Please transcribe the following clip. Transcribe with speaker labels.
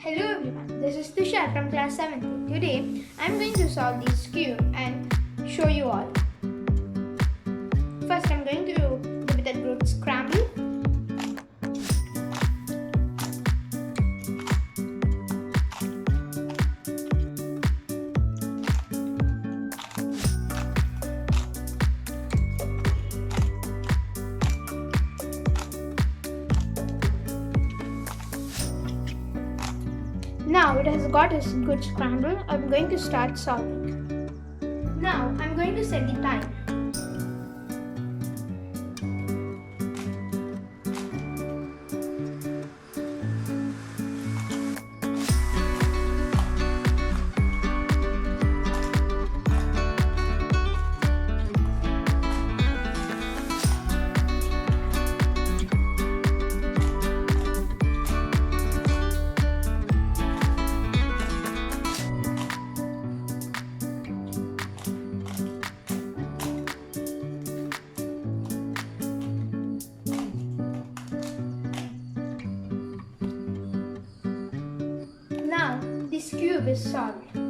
Speaker 1: Hello everyone, this is Tushar from class 7th. Today I am going to solve this cube and show you all. First I am going to do with the group scramble. Now it has got a good scramble. I'm going to start solving. Now I'm going to set the time. Now this cube is solved.